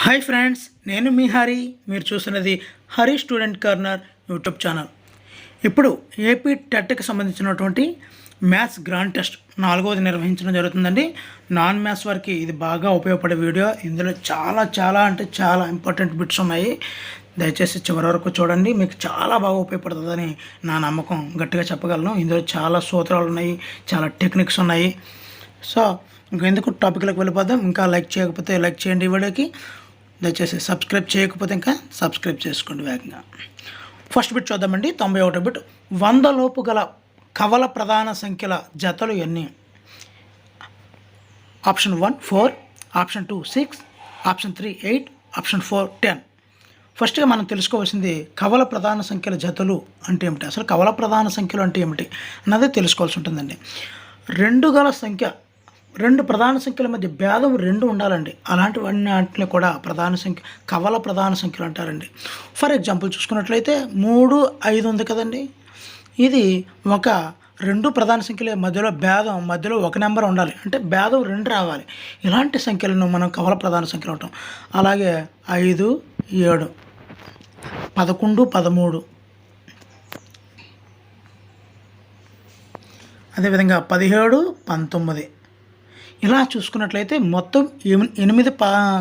Hi friends, నేను మీ హరి. మీరు చూస్తున్నది Hari student corner YouTube channel. ఇప్పుడు ఏపీ టెట్కి సంబంధించినటువంటి మ్యాథ్స్ గ్రాండ్ టెస్ట్ 4వది నిర్వహించడం జరుగుతుందండి. నాన్ మ్యాథ్స్ వారికి ఇది బాగా ఉపయోగపడే వీడియో. ఇందులో చాలా ఇంపార్టెంట్ బిట్స్ ఉన్నాయి. దయచేసి చివరి వరకు చూడండి, మీకు చాలా బాగా ఉపయోగపడుతుందని నా నమ్మకం, గట్టిగా చెప్పగలను. ఇందులో చాలా సూత్రాలు ఉన్నాయి, చాలా టెక్నిక్స్ ఉన్నాయి. సో ఇంకెందుకు టాపిక్లోకి వెళ్ళిపోదాం. ఇంకా లైక్ చేయకపోతే లైక్ చేయండి ఈ వీడియోకి. దయచేసి సబ్స్క్రైబ్ చేయకపోతే ఇంకా సబ్స్క్రైబ్ చేసుకోండి వేగంగా. ఫస్ట్ బిట్ చూద్దామండి. 91 బిట్. 100 లోపు గల కవల ప్రధాన సంఖ్యల జతలు ఎన్ని? Option 1 4, option 2 6, option 3 8, option 4 10. ఫస్ట్గా మనం తెలుసుకోవాల్సింది కవల ప్రధాన సంఖ్యల జతలు అంటే ఏమిటి, అసలు కవల ప్రధాన సంఖ్యలు అంటే ఏమిటి అన్నది తెలుసుకోవాల్సి ఉంటుందండి. రెండు ప్రధాన సంఖ్యల మధ్య భేదం 2 ఉండాలండి. అలాంటివన్నీ కూడా ప్రధాన సంఖ్య, కవల ప్రధాన సంఖ్యలు అంటారండి. ఫర్ ఎగ్జాంపుల్ చూసుకున్నట్లయితే 3 5 ఉంది కదండి. ఇది ఒక 2 ప్రధాన సంఖ్యల మధ్యలో ఒక నెంబర్ ఉండాలి, అంటే భేదం 2 రావాలి. ఇలాంటి సంఖ్యలను మనం కవల ప్రధాన సంఖ్యలు అంటాం. అలాగే 5 7, 11 13, అదేవిధంగా 17 19. ఇలా చూసుకున్నట్లయితే మొత్తం 8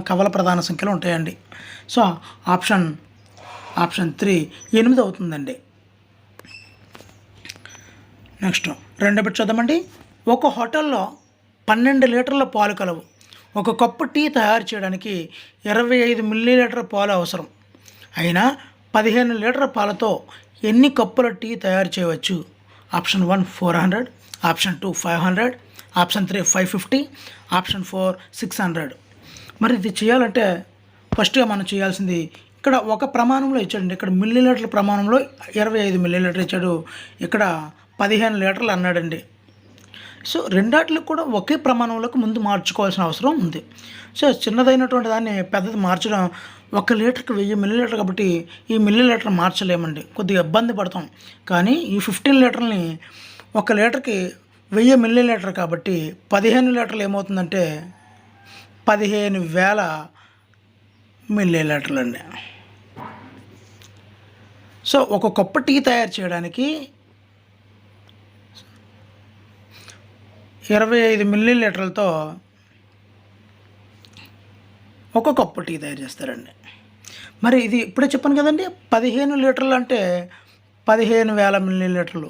కవల ప్రధాన సంఖ్యలు ఉంటాయండి. సో ఆప్షన్ 3 8 అవుతుందండి. నెక్స్ట్ రెండో బిట్ చూద్దామండి. ఒక హోటల్లో 12 లీటర్ల పాలు కలవు. ఒక కప్పు టీ తయారు చేయడానికి 25 మిల్లీలీటర్ పాలు అవసరం. అయినా 15 లీటర్ల పాలతో ఎన్ని కప్పుల టీ తయారు చేయవచ్చు? Option 1 400, option 2 500, option 3 550, option 4 600. మరి ఇది చేయాలంటే ఫస్ట్గా మనం చేయాల్సింది, ఇక్కడ ఒక ప్రమాణంలో ఇచ్చాడండి. ఇక్కడ మిల్లీలీటర్ల ప్రమాణంలో 25 మిల్లీలీటర్ ఇచ్చాడు, ఇక్కడ 15 లీటర్లు అన్నాడండి. సో రెండాటికి కూడా ఒకే ప్రమాణంలోకి ముందు మార్చుకోవాల్సిన అవసరం ఉంది. సో చిన్నదైనటువంటి దాన్ని పెద్దది మార్చడం, 1 లీటర్కి 1000 మిల్లీలీటర్ కాబట్టి ఈ మిల్లీలీటర్ మార్చలేమండి, కొద్దిగా ఇబ్బంది పడతాం. కానీ ఈ 15 లీటర్లని 1 లీటర్కి 1000 మిల్లీలీటర్ కాబట్టి 15 లీటర్లు ఏమవుతుందంటే 15,000 మిల్లీలీటర్లు అండి. సో ఒక కప్పు టీ తయారు చేయడానికి 25 మిల్లీలీటర్లతో ఒక కప్పు టీ తయారు చేస్తారండి. మరి ఇది ఇప్పుడే చెప్పాను కదండి, 15 లీటర్లు అంటే 15,000 మిల్లీలీటర్లు.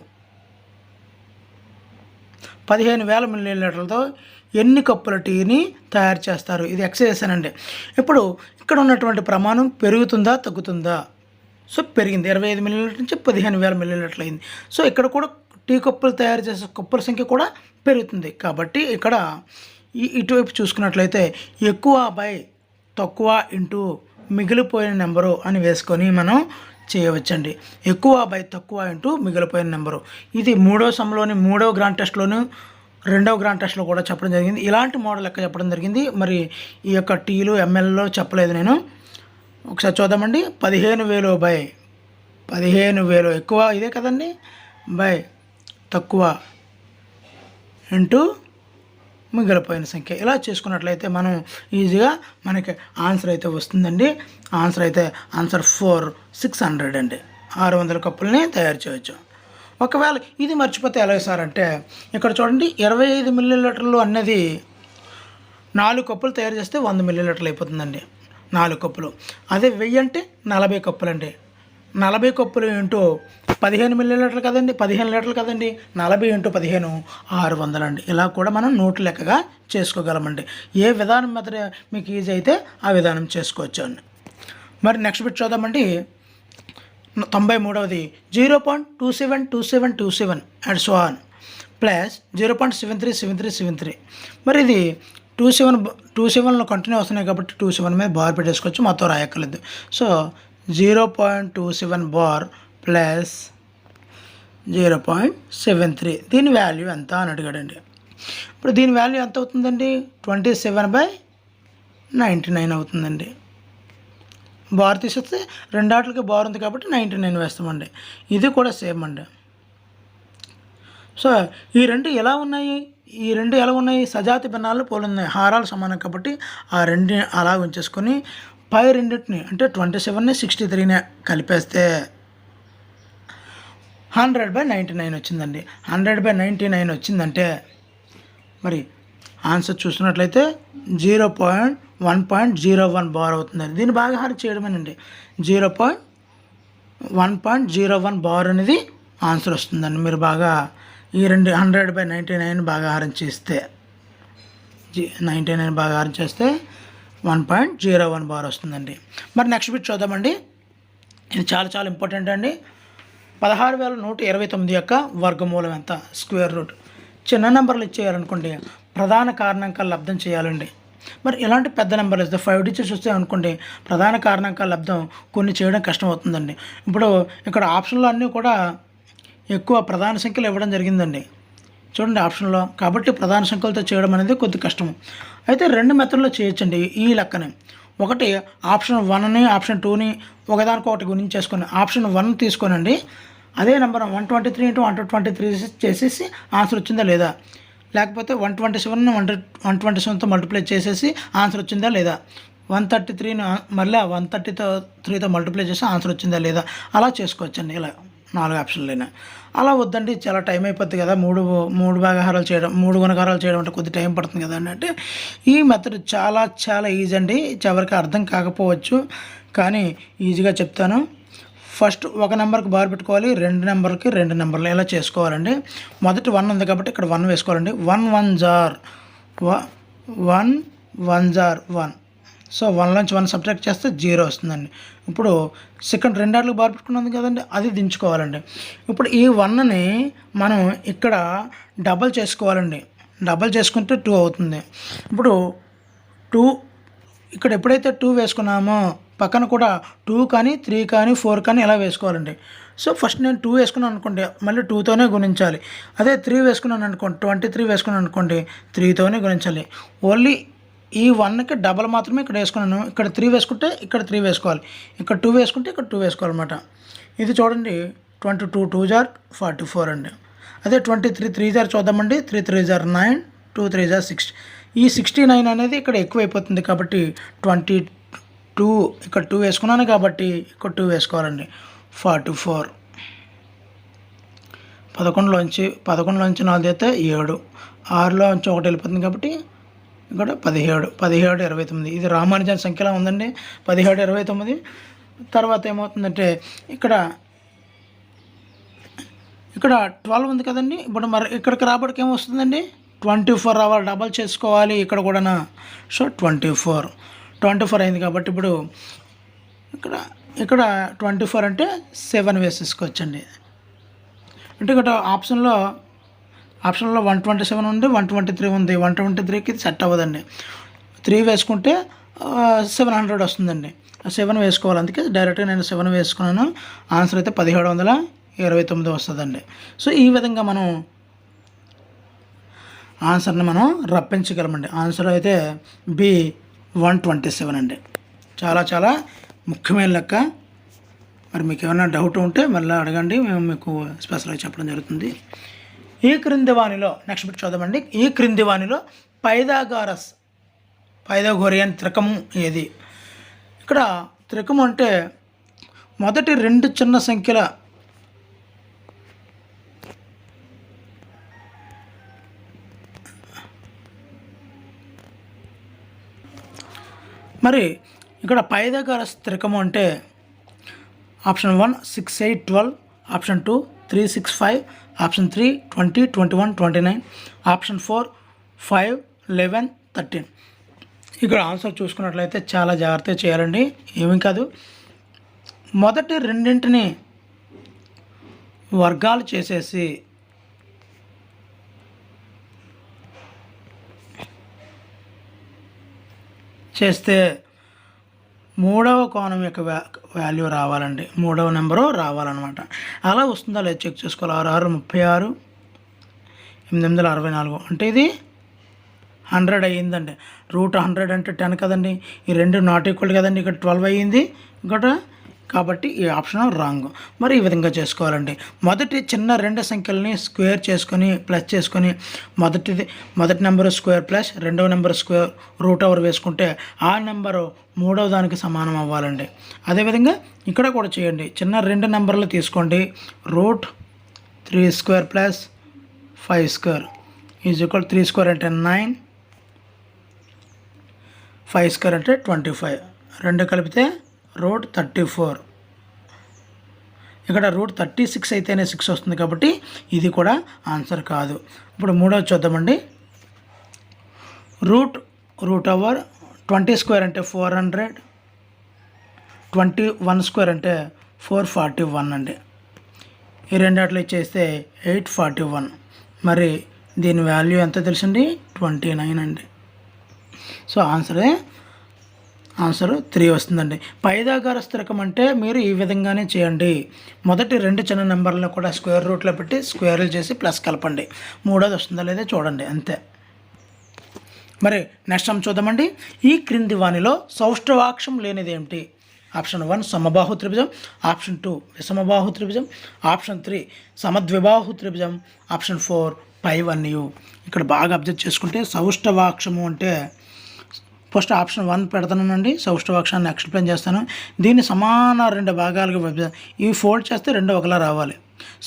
15,000 మిల్లీలీటర్లతో ఎన్ని కప్పుల టీని తయారు చేస్తారు? ఇది ఎక్సైజ్ అనండి. ఇప్పుడు ఇక్కడ ఉన్నటువంటి ప్రమాణం పెరుగుతుందా తగ్గుతుందా? సో పెరిగింది, 25 మిల్లీలీటర్ నుంచి 15,000 మిల్లీలీటర్లు అయింది. సో ఇక్కడ కూడా టీ కప్పులు తయారు చేసే కప్పుల సంఖ్య కూడా పెరుగుతుంది. కాబట్టి ఇక్కడ ఇటువైపు చూసుకున్నట్లయితే ఎక్కువ బై తక్కువ ఇంటూ మిగిలిపోయిన నెంబరు అని వేసుకొని మనం చేయవచ్చండి. ఎక్కువ బై తక్కువ ఇంటూ మిగిలిపోయిన నెంబరు. ఇది 3వ సమ్లోని 3వ గ్రాండ్ టెస్ట్లోను 2వ గ్రాండ్ టెస్ట్లో కూడా చెప్పడం జరిగింది. ఇలాంటి మోడల్ లెక్క చెప్పడం జరిగింది. మరి ఈ యొక్క టీలు ఎంఎల్లో చెప్పలేదు నేను. ఒకసారి చూద్దామండి. 15,000 బై 15,000 ఎక్కువ ఇదే కదండి, బై తక్కువ ఇంటూ మిగిలిపోయిన సంఖ్య. ఇలా చేసుకున్నట్లయితే మనం ఈజీగా మనకి ఆన్సర్ అయితే వస్తుందండి. ఆన్సర్ 600 అండి. 600 కప్పులని తయారు చేయవచ్చు. ఒకవేళ ఇది మర్చిపోతే ఎలా సార్ అంటే, ఇక్కడ చూడండి 25 మిల్లీలీటర్లు అన్నది 4 కప్పులు తయారు చేస్తే 100 మిల్లీలీటర్లు అయిపోతుందండి. 4 కప్పులు. అదే 1000 అంటే 40 కప్పులు అండి. 40 కప్పులు ఇంటూ 15 మిల్లీలీటర్లు కదండి, 15 లీటర్లు కదండి. 40 ఇంటూ 15 600 అండి. ఇలా కూడా మనం నోటు లెక్కగా చేసుకోగలమండి. ఏ విధానం మెథడ్ మీకు ఈజీ అయితే ఆ విధానం చేసుకోవచ్చు అండి. మరి నెక్స్ట్ బిట్ చూద్దామండి. 93వది. 0.272727 అండ్ సో ఆన్ ప్లస్ 0.737373. మరి ఇది 27లో కంటిన్యూ వస్తున్నాయి కాబట్టి 27 మీద బార్ పెట్టేసుకోవచ్చు, మొత్తం రాయక్కర్లేదు. So 0.27 bar plus 0.73. దీని వాల్యూ ఎంత అని అడిగాడండి. ఇప్పుడు దీని వాల్యూ ఎంత అవుతుందండి? 27/99 అవుతుందండి. బార్ తీసేస్తే రెండాట్లకి బార్ ఉంది కాబట్టి 99 వేస్తామండి. ఇది కూడా సేమ్ అండి. సో ఈ రెండు ఎలా ఉన్నాయి? సజాతి భిన్నాలు పోలున్నాయి. హారాలు సమానం కాబట్టి ఆ రెండు అలా ఉంచేసుకొని పై రెండింటిని అంటే 27ని 63ని కలిపేస్తే 100/99 వచ్చిందండి. 100/99 వచ్చిందంటే మరి ఆన్సర్ చూసినట్లయితే 1.01 బార్ అవుతుందండి. దీన్ని భాగాహారం చేయడమేనండి. 1.01 బార్ అనేది ఆన్సర్ వస్తుందండి. మీరు బాగా ఈ 100/99 భాగాహారం చేస్తే 99 భాగాహారం చేస్తే 1.01 బార్ వస్తుందండి. మరి నెక్స్ట్ బిట్ చూద్దామండి. ఇది చాలా చాలా ఇంపార్టెంట్ అండి. 16,129 యొక్క వర్గమూలం ఎంత? Square root. చిన్న నెంబర్లు ఇచ్చేయాలనుకోండి, ప్రధాన కారణాంకాలు లబ్ధం చేయాలండి. మరి ఇలాంటి పెద్ద నెంబర్లు ఇస్తే 5 డిజిట్స్ వస్తాయి అనుకోండి, ప్రధాన కారణాంకాల లబ్ధం కొన్ని చేయడం కష్టం అవుతుందండి. ఇప్పుడు ఇక్కడ ఆప్షన్లు అన్నీ కూడా ఎక్కువ ప్రధాన సంఖ్యలు ఇవ్వడం జరిగిందండి చూడండి ఆప్షన్లో. కాబట్టి ప్రధాన సంఖ్యలతో చేయడం అనేది కొద్ది కష్టం. అయితే 2 మెథడ్లో చేయొచ్చండి ఈ లెక్కని. ఒకటి ఆప్షన్ 1ని ఆప్షన్ 2ని ఒకదానికొకటి గుణించేసుకొని ఆప్షన్ 1 తీసుకోనండి, అదే నెంబర్ 123 × 123 చేసేసి ఆన్సర్ వచ్చిందా లేదా, లేకపోతే 127ని 127తో మల్టిప్లై చేసేసి ఆన్సర్ వచ్చిందా లేదా, 133ని మళ్ళీ 133తో మల్టిప్లై చేసి ఆన్సర్ వచ్చిందా లేదా, అలా చేసుకోవచ్చండి. ఇలా 4 ఆప్షన్లైనా. అలా వద్దండి, చాలా టైం అయిపోద్ది కదా, మూడు భాగాహారాలు చేయడం, 3 గుణకారాలు చేయడం అంటే కొద్ది టైం పడుతుంది కదా అంటే ఈ మెథడ్ చాలా చాలా ఈజీ అండి. ఎవరికి అర్థం కాకపోవచ్చు కానీ ఈజీగా చెప్తాను. ఫస్ట్ ఒక నెంబర్కి బార్ పెట్టుకోవాలి, 2 నెంబర్కి 2 నెంబర్లు ఇలా చేసుకోవాలండి. మొదటి 1 ఉంది కాబట్టి ఇక్కడ 1 వేసుకోవాలండి. 1 1 1. సో 1లోంచి 1 సబ్ట్రాక్ట్ చేస్తే 0 వస్తుందండి. ఇప్పుడు సెకండ్ 2 ఆటలకు బార్ పెట్టుకున్నది కదండి, అది దించుకోవాలండి. ఇప్పుడు ఈ 1ని మనం ఇక్కడ డబల్ చేసుకోవాలండి. డబల్ చేసుకుంటే 2 అవుతుంది. ఇప్పుడు 2 ఇక్కడ ఎప్పుడైతే 2 వేసుకున్నామో పక్కన కూడా 2 కానీ 3 కానీ 4 కానీ ఇలా వేసుకోవాలండి. సో ఫస్ట్ నేను 2 వేసుకున్నాను అనుకోండి, మళ్ళీ 2తోనే గుణించాలి. అదే 3 వేసుకున్నాను అనుకోండి, 23 వేసుకున్నాను అనుకోండి, 3తోనే గుణించాలి. ఓన్లీ ఈ 1కి డబల్ మాత్రమే ఇక్కడ వేసుకున్నాను. ఇక్కడ 3 వేసుకుంటే ఇక్కడ 3 వేసుకోవాలి, ఇక్కడ 2 వేసుకుంటే ఇక్కడ 2 వేసుకోవాలన్నమాట. ఇది చూడండి 22 2 జార్ 44 అండి. అదే 23 3 జార్ చూద్దామండి. 3 3 జార్ 9, 2 3 జార్ 6. ఈ 69 అనేది ఇక్కడ ఎక్కువైపోతుంది కాబట్టి 22 ఇక్కడ 2 వేసుకున్నాను కాబట్టి ఇక్కడ 2 వేసుకోవాలండి. 44. 11లోంచి 4 అయితే 7, 6లోంచి 1 వెళ్ళిపోతుంది కాబట్టి ఇక్కడ 17 29. ఇది రామానుజన్ సంఖ్యలా ఉందండి. 17 29. తర్వాత ఏమవుతుందంటే ఇక్కడ 12 ఉంది కదండి. ఇప్పుడు మరి ఇక్కడికి రాబడికి ఏమొస్తుందండి, 24 రావాలి. డబల్ చేసుకోవాలి ఇక్కడ కూడా. సో 24 అయింది కాబట్టి ఇప్పుడు ఇక్కడ 24 అంటే 7 వేసేసుకోవచ్చండి. అంటే ఇక్కడ ఆప్షన్లో 127 ఉంది, 123 ఉంది. 123కి సెట్ అవ్వదండి. 3 వేసుకుంటే 700 వస్తుందండి. 7 వేసుకోవాలి. అందుకే డైరెక్ట్గా నేను 7 వేసుకున్నాను. ఆన్సర్ అయితే 1729 వస్తుందండి. సో ఈ విధంగా మనం ఆన్సర్ని మనం రప్పించగలమండి. ఆన్సర్ అయితే బి 127 అండి. చాలా చాలా ముఖ్యమైన లెక్క. మరి మీకు ఏమైనా డౌట్ ఉంటే మళ్ళీ అడగండి, మేము మీకు స్పెషల్గా చెప్పడం జరుగుతుంది. ఈ క్రింది వానిలో నెక్స్ట్ బిట్ చూద్దామండి. ఈ క్రింది వానిలో పైథాగోరియన్ త్రికము ఏది? ఇక్కడ త్రికము అంటే మొదటి 2 చిన్న సంఖ్యల మరి ఇక్కడ పైథాగరస్ త్రికము అంటే ఆప్షన్ 1 6 8 12, ఆప్షన్ 2 3 6 5, ఆప్షన్ 3 20 21 29, ఆప్షన్ 4 5 11 13. ఇక్కడ ఆన్సర్ చూసుకున్నట్లయితే చాలా జాగ్రత్తగా చేయాలండి. ఏమీ కాదు, మొదటి 2 వర్గాలు చేసేసి చేస్తే 3వ కోణం యొక్క వాల్యూ రావాలండి. 3వ నెంబరు రావాలన్నమాట. అలా వస్తుందా లేదు చెక్ చేసుకోవాలి. 6 6 36, 8 64 అంటే ఇది 100 అయ్యిందండి. రూట్ 100 అంటే 10 కదండి. ఈ 2 నాట్ ఈక్వల్ కదండి. ఇక్కడ 12 అయ్యింది, ఇక్కడ కాబట్టి ఈ ఆప్షన్ రాంగ్. మరి ఈ విధంగా చేసుకోవాలండి. మొదటి చిన్న రెండు సంఖ్యలని స్క్వేర్ చేసుకొని ప్లస్ చేసుకొని మొదటి నెంబర్ స్క్వేర్ ప్లస్ రెండవ నెంబర్ స్క్వేర్ రూట్ ఓవర్ వేసుకుంటే ఆ నెంబరు మూడవ దానికి సమానం అవ్వాలండి. అదేవిధంగా ఇక్కడ కూడా చేయండి. చిన్న రెండు నెంబర్లు తీసుకోండి. Root 3 square plus 5 square is equal 3 square అంటే 9, 5 స్క్వేర్ అంటే 25. రెండు కలిపితే రూట్ 34. ఇక్కడ రూట్ 36 అయితేనే 6 వస్తుంది కాబట్టి ఇది కూడా ఆన్సర్ కాదు. ఇప్పుడు మూడోది చూద్దామండి. రూట్ ఓవర్ 20 స్క్వేర్ అంటే 400, 21 స్క్వేర్ అంటే 441 అండి. ఈ రెండాట్లు ఇచ్చేస్తే 841. మరి దీని వాల్యూ ఎంత తెలుసండి? 29 అండి. సో ఆన్సర్ 3 వస్తుందండి. పైదాగార స్థిరకం అంటే మీరు ఈ విధంగానే చేయండి. మొదటి రెండు చిన్న నెంబర్లను కూడా స్క్వేర్ రూట్లో పెట్టి స్క్వేర్లు చేసి ప్లస్ కలపండి. మూడోది వస్తుందా లేదా చూడండి, అంతే. మరి నెక్స్ట్ చూద్దామండి. ఈ క్రింది వానిలో సౌష్ఠవాక్షం లేనిది ఏమిటి? ఆప్షన్ 1 సమబాహు త్రిభుజం, ఆప్షన్ 2 విషమబాహు త్రిభుజం, ఆప్షన్ 3 సమద్విబాహు త్రిభుజం, ఆప్షన్ 4 పైవన్యు. ఇక్కడ బాగా అబ్జర్వ్ చేసుకుంటే సౌష్ఠవాక్షము అంటే ఫస్ట్ ఆప్షన్ 1 పెడతానండి. సౌష్ఠవాక్షాన్ని ఎక్స్ప్లెయిన్ చేస్తాను. దీన్ని సమాన రెండు భాగాలుగా ఇవి ఫోల్డ్ చేస్తే రెండు ఒకలా రావాలి.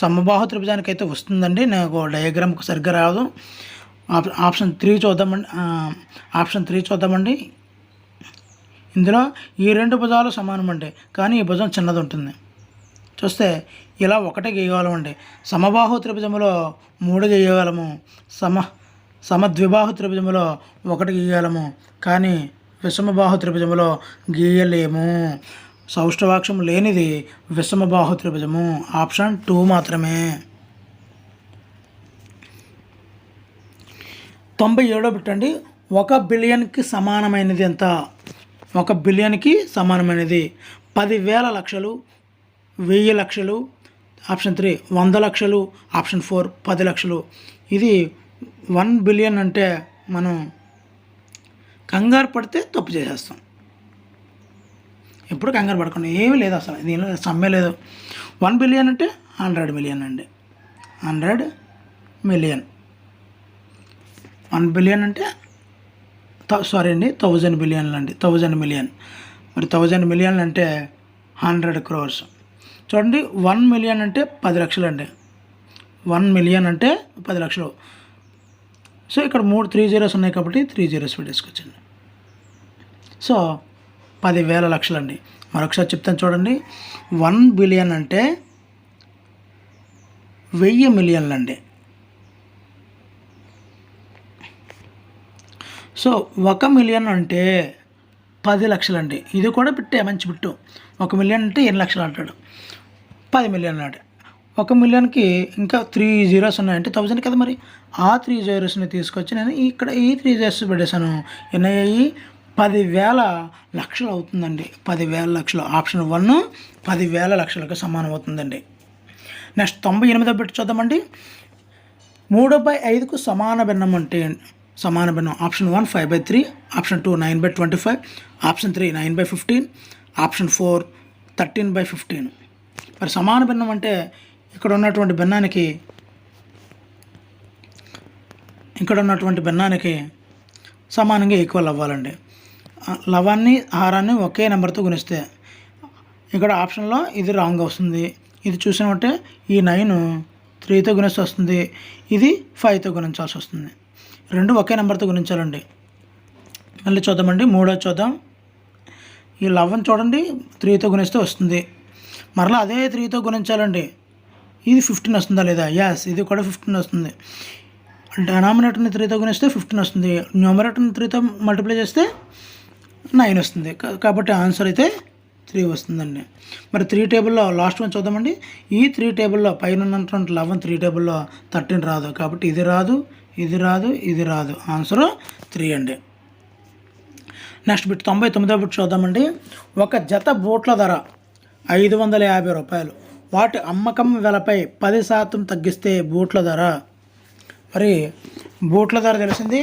సమబాహు త్రిభుజానికి అయితే వస్తుందండి. నాకు డయాగ్రామ్కి సరిగ్గా రాదు. ఆప్షన్ 3 చూద్దామండి. ఇందులో ఈ రెండు భుజాలు సమానం అండి, కానీ ఈ భుజం చిన్నది ఉంటుంది. చూస్తే ఇలా ఒకటే గీయగలమండి. సమబాహు త్రిభుజంలో 3 గీయగలము, సమద్విబాహు త్రిభుజంలో 1 గీయగలము, కానీ విషమబాహు త్రిభుజంలో గీయలేము. సౌష్ఠవాక్షం లేనిది విషమబాహు త్రిభుజము, ఆప్షన్ 2 మాత్రమే. 97 పెట్టండి. 1 బిలియన్కి సమానమైనది ఎంత? 1 బిలియన్కి సమానమైనది 10,000 లక్షలు, 1000 లక్షలు, ఆప్షన్ 3 100 లక్షలు, ఆప్షన్ 4 10 లక్షలు. ఇది 1 బిలియన్ అంటే మనం కంగారు పడితే తప్పు చేసేస్తాం. ఎప్పుడు కంగారు పడకుండా ఏమీ లేదు, అసలు దీనిలో సమ్మె లేదు. 1 బిలియన్ అంటే 100 మిలియన్ అండి. 100 మిలియన్. 1 బిలియన్ అంటే 1000 బిలియన్లు అండి. 1000 మిలియన్. మరి 1000 మిలియన్లు అంటే 100 crores. చూడండి, 1 మిలియన్ అంటే 10 లక్షలు అండి. 1 మిలియన్ అంటే 10 లక్షలు. సో ఇక్కడ 3 zeros ఉన్నాయి కాబట్టి 3 zeros పెట్టేసుకొచ్చండి. సో 10,000 లక్షలు అండి. మరొకసారి చెప్తాను చూడండి. 1 బిలియన్ అంటే 1000 మిలియన్లు అండి. సో 1 మిలియన్ అంటే 10 లక్షలు అండి. ఇది కూడా బిట్టే, మంచి బిట్టు. 1 మిలియన్ అంటే 8 లక్షలు అంటాడు. 10 మిలియన్ అంటే 1 మిలియన్కి ఇంకా 3 zeros ఉన్నాయంటే 1000 కదా. మరి ఆ 3 zerosని తీసుకొచ్చి నేను ఇక్కడ ఈ 3 zeros పెట్టేశాను. ఎన్నయ్యాయి? 10,000 లక్షలు అవుతుందండి. 10,000 లక్షలు. ఆప్షన్ 1 10,000 లక్షలకు సమానం అవుతుందండి. నెక్స్ట్ 98 బిట్ చూద్దామండి. 3/5కు సమాన భిన్నం అంటే సమాన భిన్నం. Option 1 5/3, option 2 9/25, option 3 9/15, option 4 13/15. మరి సమాన భిన్నం అంటే ఇక్కడ ఉన్నటువంటి భిన్నానికి సమానంగా ఈక్వల్ అవ్వాలండి. లవాన్ని హారాన్ని ఒకే నెంబర్తో గుణిస్తే ఇక్కడ ఆప్షన్లో ఇది రాంగ్ వస్తుంది. ఇది చూసినట్టే ఈ 9 3తో గుణిస్తే వస్తుంది, ఇది 5తో గుణించాల్సి వస్తుంది. రెండు ఒకే నెంబర్తో గుణించాలండి. మళ్ళీ చూద్దామండి. మూడోది చూద్దాం. ఈ 11 చూడండి, 3తో గుణిస్తే వస్తుంది. మరలా అదే 3తో గుణించాలండి. ఇది 15 వస్తుందా లేదా? యాస్, ఇది కూడా 15 వస్తుంది. డినామినేటర్ని 3తో గుణిస్తే 15 వస్తుంది. న్యూమరేటర్ని 3తో మల్టిప్లై చేస్తే 9 వస్తుంది. కాబట్టి ఆన్సర్ అయితే 3 వస్తుందండి. మరి 3 టేబుల్లో లాస్ట్ వన్ చూద్దామండి. ఈ 3 టేబుల్లో పైన ఉన్నటువంటి 11 3 టేబుల్లో 13 రాదు. కాబట్టి ఇది రాదు, ఇది రాదు, ఇది రాదు. ఆన్సర్ 3 అండి. నెక్స్ట్ బిట్ 99వ బిట్ చూద్దామండి. ఒక జత బూట్ల ధర 550 రూపాయలు. వాటి అమ్మకం వెలపై 10% తగ్గిస్తే బూట్ల ధర. మరి బూట్ల ధర తెలిసింది,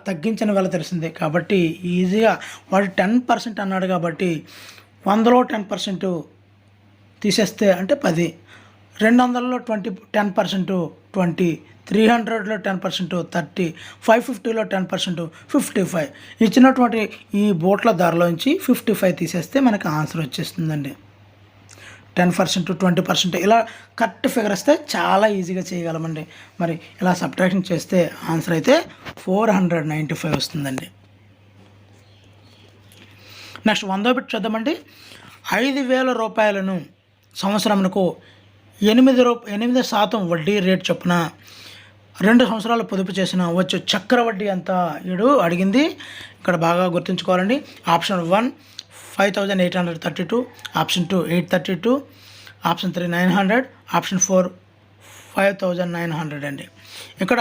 తగ్గించిన వెల తెలిసింది. కాబట్టి ఈజీగా వాడు 10% అన్నాడు కాబట్టి 100లో 10% తీసేస్తే అంటే 10, 200లో 10% 20, 300లో 10% 30, 550లో 10% 55. ఇచ్చినటువంటి ఈ బోట్ల ధరలోంచి 55 తీసేస్తే మనకి ఆన్సర్ వచ్చేస్తుందండి. 10%, 20% ఇలా కరెక్ట్ ఫిగర్ వస్తే చాలా ఈజీగా చేయగలమండి. మరి ఇలా సబ్ట్రాక్షన్ చేస్తే ఆన్సర్ అయితే 495 వస్తుందండి. నెక్స్ట్ 100వ బిట్ చూద్దామండి. 5,000 రూపాయలను సంవత్సరమునకు 8% వడ్డీ రేట్ చొప్పున 2 సంవత్సరాలు పొదుపు చేసిన వచ్చు చక్ర వడ్డీ ఎంత అడిగింది. ఇక్కడ బాగా గుర్తుంచుకోవాలండి. ఆప్షన్ 1 5,832, ఆప్షన్ 2 832, ఆప్షన్ 3 900, ఆప్షన్ 4 5,900 అండి. ఇక్కడ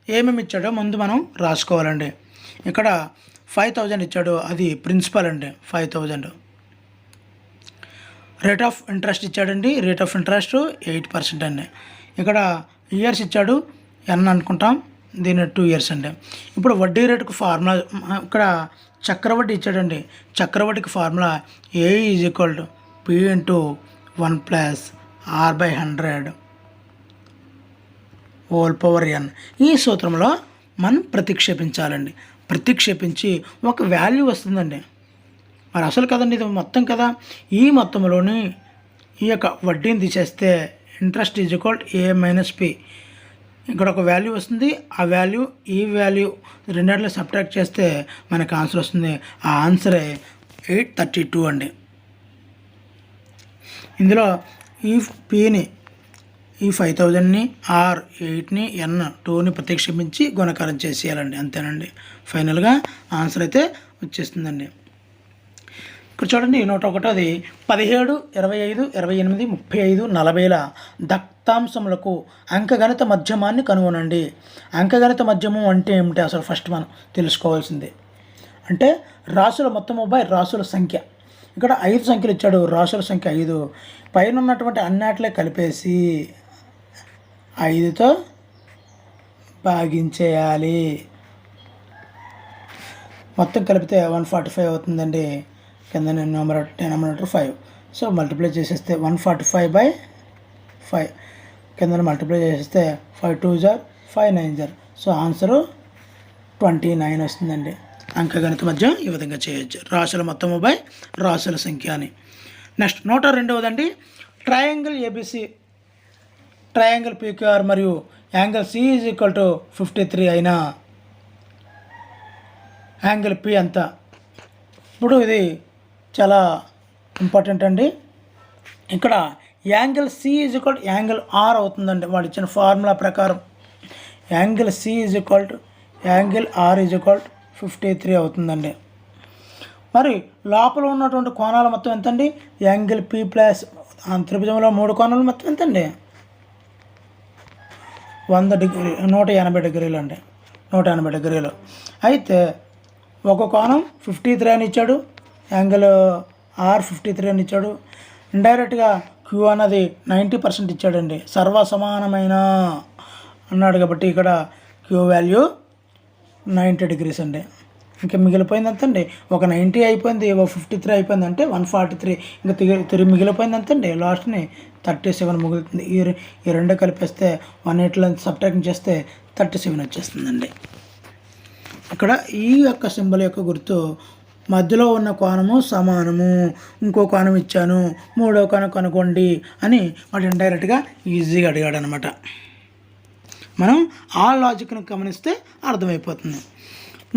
ఏమేమి ఇచ్చాడో ముందు మనం రాసుకోవాలండి. ఇక్కడ 5,000 ఇచ్చాడు, అది ప్రిన్సిపల్ అండి. 5,000 రేట్ ఆఫ్ ఇంట్రెస్ట్ ఇచ్చాడండి. రేట్ ఆఫ్ ఇంట్రెస్ట్ 8% అండి. ఇక్కడ ఇయర్స్ ఇచ్చాడు, ఎన్ అనుకుంటాం, దీని 2 ఇయర్స్ అండి. ఇప్పుడు వడ్డీ రేటుకు ఫార్ములా ఇక్కడ చక్రవడ్డీ ఇచ్చాడండి. చక్రవడ్డీకి formula A is equal to P into 1 plus r/100 whole power n. ఈ సూత్రంలో మనం ప్రతిక్షేపించాలండి. ప్రతిక్షేపించి ఒక వాల్యూ వస్తుందండి. మరి అసలు కదండి, ఇది మొత్తం కదా. ఈ మొత్తంలోని ఈ యొక్క వడ్డీని తీసేస్తే interest is equal A minus P. ఇక్కడ ఒక వాల్యూ వస్తుంది. ఆ వాల్యూ ఈ వాల్యూ రెండింటిలో సబ్ట్రాక్ట్ చేస్తే మనకు ఆన్సర్ వస్తుంది. ఆ ఆన్సరే 832 అండి. ఇందులో ఈ పిని, ఈ 5,000ని, ఆర్ 8ని, ఎన్ 2ని ప్రతిక్షేపించి గుణకారం చేసేయాలండి. అంతేనండి. ఫైనల్గా ఆన్సర్ అయితే వచ్చేస్తుందండి. ఇక్కడ చూడండి, 101ది 17, 25, 28, 35, 40ల దత్తాంశములకు అంకగణిత మధ్యమాన్ని కనుగొనండి. అంకగణిత మధ్యమం అంటే ఏమిటి అసలు ఫస్ట్ మనం తెలుసుకోవాల్సింది. అంటే రాసుల మొత్తము బై రాసుల సంఖ్య. ఇక్కడ 5 సంఖ్యలు ఇచ్చాడు, రాసుల సంఖ్య 5. పైన ఉన్నటువంటి అన్నిటిలో కలిపేసి 5తో భాగించేయాలి. మొత్తం కలిపితే 145 అవుతుందండి. కింద డినామినేటర్ 5. సో మల్టిప్లై చేసేస్తే 145/5. కింద మల్టిప్లై చేసేస్తే 5 2s are 5 9s are. So answer 29 వస్తుందండి. అంకగణిత మధ్య ఈ విధంగా చేయొచ్చు. రాసుల మొత్తము బై రాసుల సంఖ్య అని. నెక్స్ట్ 102వదండి. ట్రయాంగిల్ ఏబిసి, ట్రయాంగిల్ పీక్యూఆర్ మరియు angle C is equal to 53 అయినా యాంగిల్ పి ఎంత? ఇప్పుడు ఇది చాలా ఇంపార్టెంట్ అండి. ఇక్కడ angle C is equal to angle R అవుతుందండి. వాడు ఇచ్చిన ఫార్ములా ప్రకారం angle C is equal to angle R is equal to 53 అవుతుందండి. మరి లోపల ఉన్నటువంటి కోణాలు మొత్తం ఎంతండి? యాంగిల్ పి ప్లస్ త్రిభుజంలో 3 కోణాలు మొత్తం ఎంతండి? 100 డిగ్రీ 180 డిగ్రీలు అండి. 180 డిగ్రీలు. అయితే ఒక కోణం 53 అని ఇచ్చాడు, యాంగిల్ ఆర్ 53 అని ఇచ్చాడు. ఇండైరెక్ట్గా క్యూ అన్నది 90% ఇచ్చాడండి. సర్వసమానమైన అన్నాడు కాబట్టి ఇక్కడ క్యూ వాల్యూ 90 డిగ్రీస్ అండి. ఇంకా మిగిలిపోయింది అంతండి, ఒక 90 అయిపోయింది, ఒక 53 అయిపోయింది, అంటే 143. ఇంకా తిరిగి మిగిలిపోయింది అంతండి, లాస్ట్ని 37 మిగులుతుంది. ఈ రెండు కలిపేస్తే 180లో సబ్ట్రాక్ట్ చేస్తే 37 వచ్చేస్తుందండి. ఇక్కడ ఈ యొక్క సింబల్ యొక్క గుర్తు మధ్యలో ఉన్న కోణము సమానము, ఇంకో కోణం ఇచ్చాను, మూడో కోణం కనుక్కోండి అని వాడు ఇండైరెక్ట్గా ఈజీగా అడిగాడు అనమాట. మనం ఆ లాజిక్ను గమనిస్తే అర్థమైపోతుంది.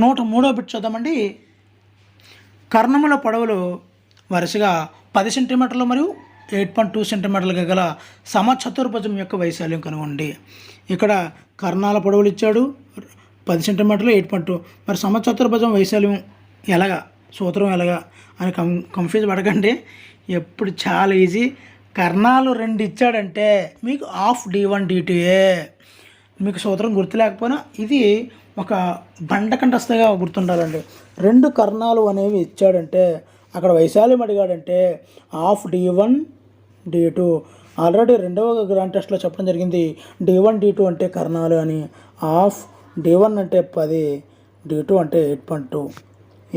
103వ బిట్ చూద్దామండి. కర్ణముల పొడవులు వరుసగా 10 సెంటీమీటర్లు మరియు 8.2 సెంటీమీటర్లుగా గల సమచతుర్భుజం యొక్క వైశాల్యం కనుగొండి. ఇక్కడ కర్ణాల పొడవులు ఇచ్చాడు 10 సెంటీమీటర్లు 8.2. మరి సమచతుర్భుజం వైశాల్యం ఎలాగా, సూత్రం ఎలాగా అని కన్ఫ్యూజ్ పడకండి. ఎప్పుడు చాలా ఈజీ. కర్ణాలు 2 ఇచ్చాడంటే మీకు హాఫ్ d1 d2ఏ. మీకు సూత్రం గుర్తు లేకపోయినా ఇది ఒక బండకంటస్థగా గుర్తుండాలండి. 2 కర్ణాలు అనేవి ఇచ్చాడంటే అక్కడ వైశాల్యం అడిగాడంటే హాఫ్ d1 d2. ఆల్రెడీ 2వ గ్రాండ్ టెస్ట్లో చెప్పడం జరిగింది, d1 d2 అంటే కర్ణాలు అని. హాఫ్ d1 అంటే 10, d2 అంటే 8.2.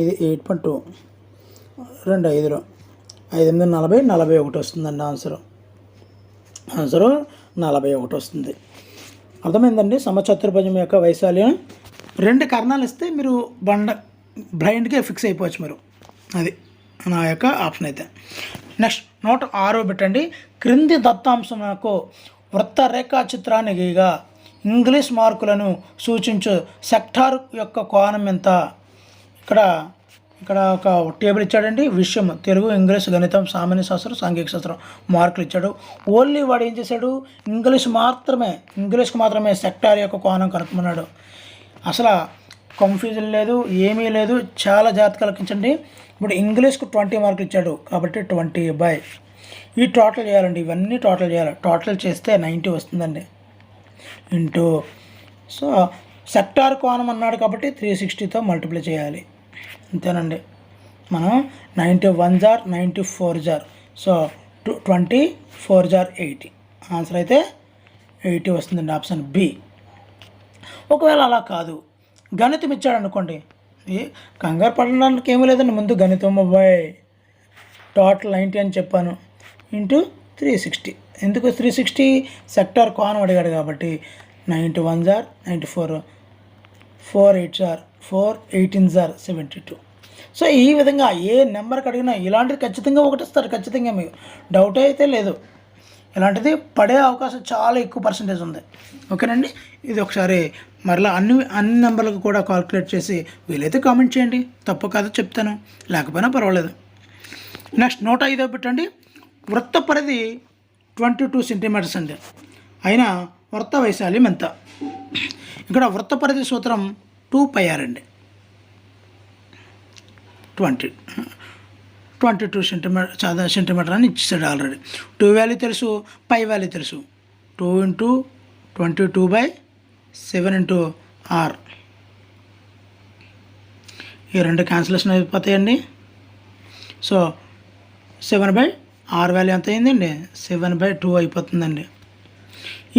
ఇది 8.2 2 5లో 5 8 40, 41 వస్తుందండి ఆన్సరు. 41 వస్తుంది. అర్థమైందండి. సమచతుర్భుజం యొక్క వైశాల్యం 2 కర్ణాలు ఇస్తే మీరు బ్లైండ్గా ఫిక్స్ అయిపోవచ్చు మీరు. అది నా యొక్క ఆప్షన్ అయితే. నెక్స్ట్ 106 పెట్టండి. క్రింది దత్తాంశంకు వృత్త రేఖా చిత్రాన్ని గీయగా ఇంగ్లీష్ మార్కులను సూచించు సెక్టార్ యొక్క కోణం ఎంత? ఇక్కడ ఒక టేబుల్ ఇచ్చాడండి. విషయం తెలుగు, ఇంగ్లీష్, గణితం, సామాన్య శాస్త్రం, సాంఘిక శాస్త్రం మార్కులు ఇచ్చాడు. ఓన్లీ వాడు ఏం చేశాడు, ఇంగ్లీష్కి మాత్రమే సెక్టార్ యొక్క కోణం కనుక్కున్నాడు. అసలు కన్ఫ్యూజన్ లేదు, ఏమీ లేదు. చాలా జాగ్రత్త కల్పించండి. ఇప్పుడు ఇంగ్లీష్కు 20 మార్కులు ఇచ్చాడు కాబట్టి 20/, ఈ టోటల్ చేయాలండి. ఇవన్నీ టోటల్ చేయాలి. టోటల్ చేస్తే 90 వస్తుందండి. ఇంటూ సో సెక్టార్ కోణం అన్నాడు కాబట్టి 360తో మల్టిప్లై చేయాలి. అంతేనండి. మనం 91 జార్ 94 జార్, సో 24 జార్ 80. ఆన్సర్ అయితే 80 వస్తుందండి. Option B. ఒకవేళ అలా కాదు, గణితం ఇచ్చాడు అనుకోండి, కంగారు పడడానికి ఏమీ లేదండి. ముందు గణితం టోటల్ 90 అని చెప్పాను. ఇంటూ 360. ఎందుకు 360? సెక్టార్ కోణం అడిగాడు కాబట్టి 91 జార్ 94, 4 8 జార్ 4, 18 జార్ 72. సో ఈ విధంగా ఏ నెంబర్కి అడిగినా ఇలాంటిది ఖచ్చితంగా ఒకటి ఇస్తారు. ఖచ్చితంగా మీకు డౌట్ అయితే లేదు. ఇలాంటిది పడే అవకాశం చాలా ఎక్కువ పర్సంటేజ్ ఉంది. ఓకేనండి. ఇది ఒకసారి మరలా అన్ని నెంబర్లకు కూడా కాల్కులేట్ చేసి వీలైతే కామెంట్ చేయండి. తప్పు కాదో చెప్తాను, లేకపోయినా పర్వాలేదు. నెక్స్ట్ 105 పెట్టండి. వృత్త పరిధి 22 సెంటీమీటర్స్ అండి. అయినా వృత్త వైశాల్యం ఎంత? ఇక్కడ వృత్త పరిధి సూత్రం 2πr అండి. 22 సెంటీమీటర్ అని ఇచ్చాడు ఆల్రెడీ. 2 వాల్యూ తెలుసు, పై వాల్యూ తెలుసు. 2 × 22/7 × r. ఈ 2 క్యాన్సిలేషన్ అయిపోతాయండి. సో 7/r వాల్యూ ఎంత అయిందండి? 7/2 అయిపోతుందండి.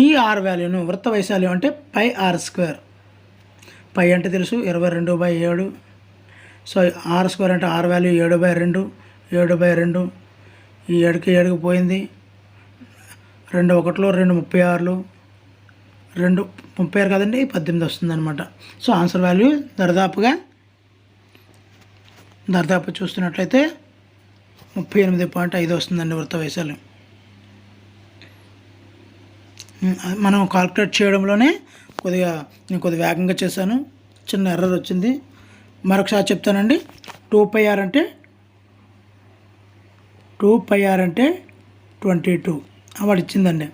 ఈ r వాల్యూను వృత్త వైశాల్యం అంటే πr². పై అంటే తెలుసు 22/7. సో r² అంటే r వాల్యూ 7/2. 7/2 ఈ 7కి 7కి పోయింది. 2 1లు 2 36లు 2 36 కదండి, 18 వస్తుందన్నమాట. సో ఆన్సర్ వాల్యూ దర్దాపు చూస్తున్నట్లయితే 38.5 వస్తుందండి వృత్త వైశాల్యం. మనం కాల్కులేట్ చేయడంలోనే నేను కొద్దిగా వేగంగా చేశాను, చిన్న ఎర్రర్ వచ్చింది. మరొకసారి చెప్తానండి. 2πr అంటే 22 వాడు ఇచ్చిందండి.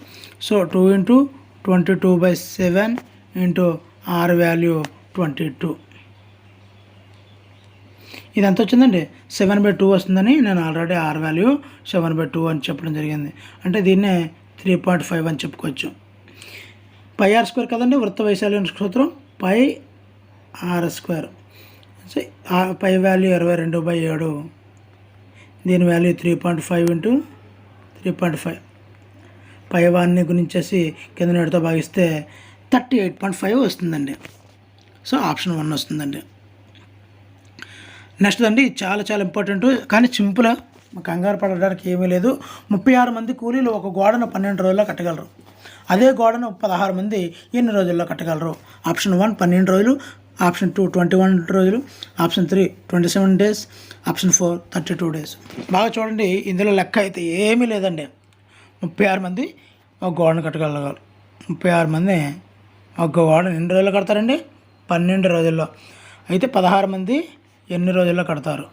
So 2 × 22/7 × r value 22. ఇది ఎంత వచ్చిందండి? 7/2 వస్తుందని నేను ఆల్రెడీ r వాల్యూ 7/2 అని చెప్పడం జరిగింది. అంటే దీన్నే 3.5 అని చెప్పుకోవచ్చు. πr² కదండి వృత్త వైశాల్యం సూత్రం, πr². సో పై వాల్యూ 22/7, దీని వాల్యూ 3.5 × 3.5. పై వాన్ని గురించేసి కింద 7తో భాగిస్తే 38.5 వస్తుందండి. సో ఆప్షన్ 1 వస్తుందండి. నెక్స్ట్ అండి, చాలా చాలా ఇంపార్టెంట్ కానీ సింపుల్, కంగారు పడడానికి ఏమీ లేదు. 36 మంది కూలీలు ఒక గోడను 12 రోజుల్లో కట్టగలరు. అదే గోడను 16 మంది ఎన్ని రోజుల్లో కట్టగలరు? ఆప్షన్ 1 12 రోజులు, ఆప్షన్ 2 21 రోజులు, ఆప్షన్ 3 27 డేస్, ఆప్షన్ 4 32 డేస్. బాగా చూడండి, ఇందులో లెక్క అయితే ఏమీ లేదండి. 36 మంది ఒక గోడను కట్టగలగాలి. 36 మంది ఒక గోడను ఎన్ని రోజుల్లో కడతారండి? 12 రోజుల్లో. అయితే 16 మంది ఎన్ని రోజుల్లో కడతారు?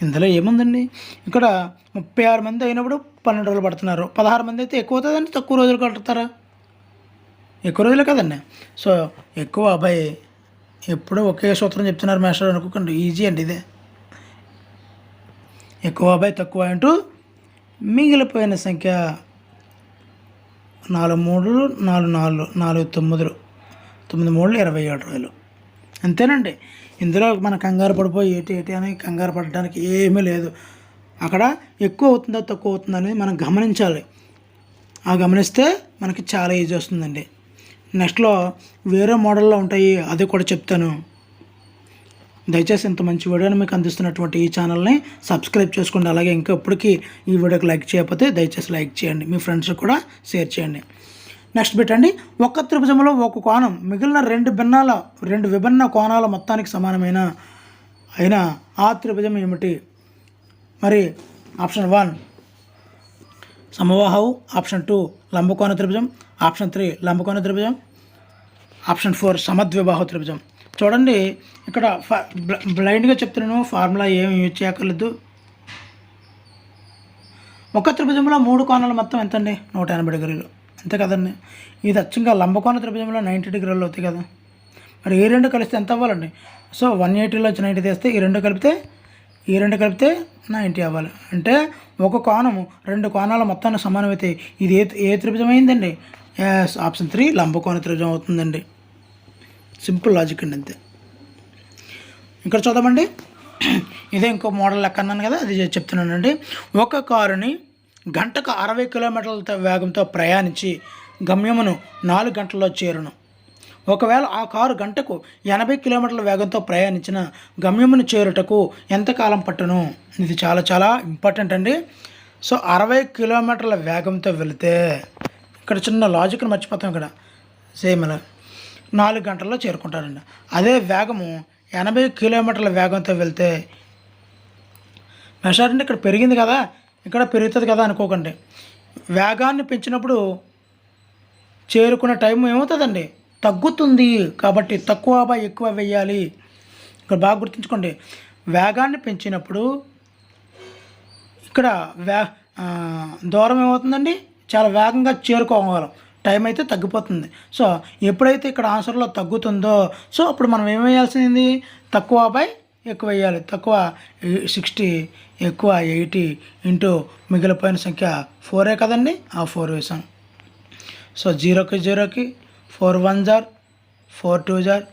ఇందులో ఏముందండి, ఇక్కడ 36 మంది అయినప్పుడు 12 రోజులు పడుతున్నారు. 16 మంది అయితే ఎక్కువ అవుతుందండి, తక్కువ రోజులు కడతారా? ఎక్కువ రోజులే కదండి. సో ఎక్కువ అబ్బాయి ఎప్పుడూ ఒకే సూత్రం చెప్తున్నారు మాస్టర్ అనుకోకండి, ఈజీ అండి ఇదే. ఎక్కువ అబ్బాయి తక్కువ అంటూ మిగిలిపోయిన సంఖ్య 4 3 4 4 4 9 9 3 27 రోజులు. అంతేనండి. ఇందులో మన కంగారు పడిపోయి ఏటి అని కంగారు పడడానికి ఏమీ లేదు. అక్కడ ఎక్కువ అవుతుందా తక్కువ అవుతుందా అనేది మనం గమనించాలి. ఆ గమనిస్తే మనకి చాలా ఈజీ వస్తుందండి. నెక్స్ట్లో వేరే మోడల్లో ఉంటాయి, అది కూడా చెప్తాను. దయచేసి ఇంత మంచి వీడియోని మీకు అందిస్తున్నటువంటి ఈ ఛానల్ని సబ్స్క్రైబ్ చేసుకోండి. అలాగే ఇంకా ఇప్పటికీ ఈ వీడియోకి లైక్ చేయకపోతే దయచేసి లైక్ చేయండి, మీ ఫ్రెండ్స్కి కూడా షేర్ చేయండి. నెక్స్ట్ పెట్టండి, ఒక్క త్రిభుజంలో ఒక కోణం మిగిలిన రెండు విభిన్న కోణాల మొత్తానికి సమానమైన అయినా ఆ త్రిభుజం ఏమిటి? మరి ఆప్షన్ 1 సమబాహు, ఆప్షన్ 2 లంబకోణ త్రిభుజం, ఆప్షన్ 3 లంబకోణ త్రిభుజం, ఆప్షన్ 4 సమద్విబాహు త్రిభుజం. చూడండి ఇక్కడ బ్లైండ్గా చెప్తున్నాను, ఫార్ములా ఏమి యూజ్ చేయక్కర్లేదు. ఒక త్రిభుజంలో 3 కోణాలు మొత్తం ఎంత అండి? 180 డిగ్రీలు, అంతే కదండి. ఇది అచ్చంగా లంబకోణ త్రిభుజంలో 90 డిగ్రీలు అవుతాయి కదా. మరి ఈ రెండు కలిస్తే ఎంత అవ్వాలండి? సో 180లో 90 తీస్తే ఈ రెండు కలిపితే 90 అవ్వాలి. అంటే ఒక కోణము 2 కోణాల మొత్తాన్ని సమానమైతే ఇది ఏ త్రిభుజం అయిందండి? ఆప్షన్ 3 లంబకోణ త్రిభుజం అవుతుందండి. సింపుల్ లాజిక్ అండి, అంతే. ఇక్కడ చూద్దామండి, ఇదే ఇంకో మోడల్ లెక్క అన్నాను కదా, అది చెప్తున్నానండి. ఒక కారుని గంటకు 60 కిలోమీటర్ల వేగంతో ప్రయాణించి గమ్యమును 4 గంటల్లో చేరును. ఒకవేళ ఆ కారు గంటకు 80 కిలోమీటర్ల వేగంతో ప్రయాణించిన గమ్యమును చేరుటకు ఎంతకాలం పట్టును? ఇది చాలా చాలా ఇంపార్టెంట్ అండి. సో 60 కిలోమీటర్ల వేగంతో వెళితే ఇక్కడ చిన్న లాజిక్ని మర్చిపోతాం. ఇక్కడ సేమ్ అలా 4 గంటల్లో చేరుకుంటారండి. అదే వేగము 80 కిలోమీటర్ల వేగంతో వెళ్తే మెషారంటే ఇక్కడ పెరిగింది కదా, ఇక్కడ పెరుగుతుంది కదా అనుకోకండి. వేగాన్ని పెంచినప్పుడు చేరుకునే టైం ఏమవుతుందండి? తగ్గుతుంది. కాబట్టి తక్కువ బై ఎక్కువ వేయాలి. ఇక్కడ బాగా గుర్తుంచుకోండి, వేగాన్ని పెంచినప్పుడు ఇక్కడ దూరం ఏమవుతుందండి? చాలా వేగంగా చేరుకోగలం, టైం అయితే తగ్గిపోతుంది. సో ఎప్పుడైతే ఇక్కడ ఆన్సర్లో తగ్గుతుందో సో అప్పుడు మనం ఏం వేయాల్సింది? తక్కువ బై ఎక్కువ వేయాలి. తక్కువ 60, ఎక్కువ 80 ఇంటూ మిగిలిపోయిన సంఖ్య 4 కదండి, ఆ 4 వేసాం. సో 0కి 0కి 4 1 జార్, 4 2 జార్,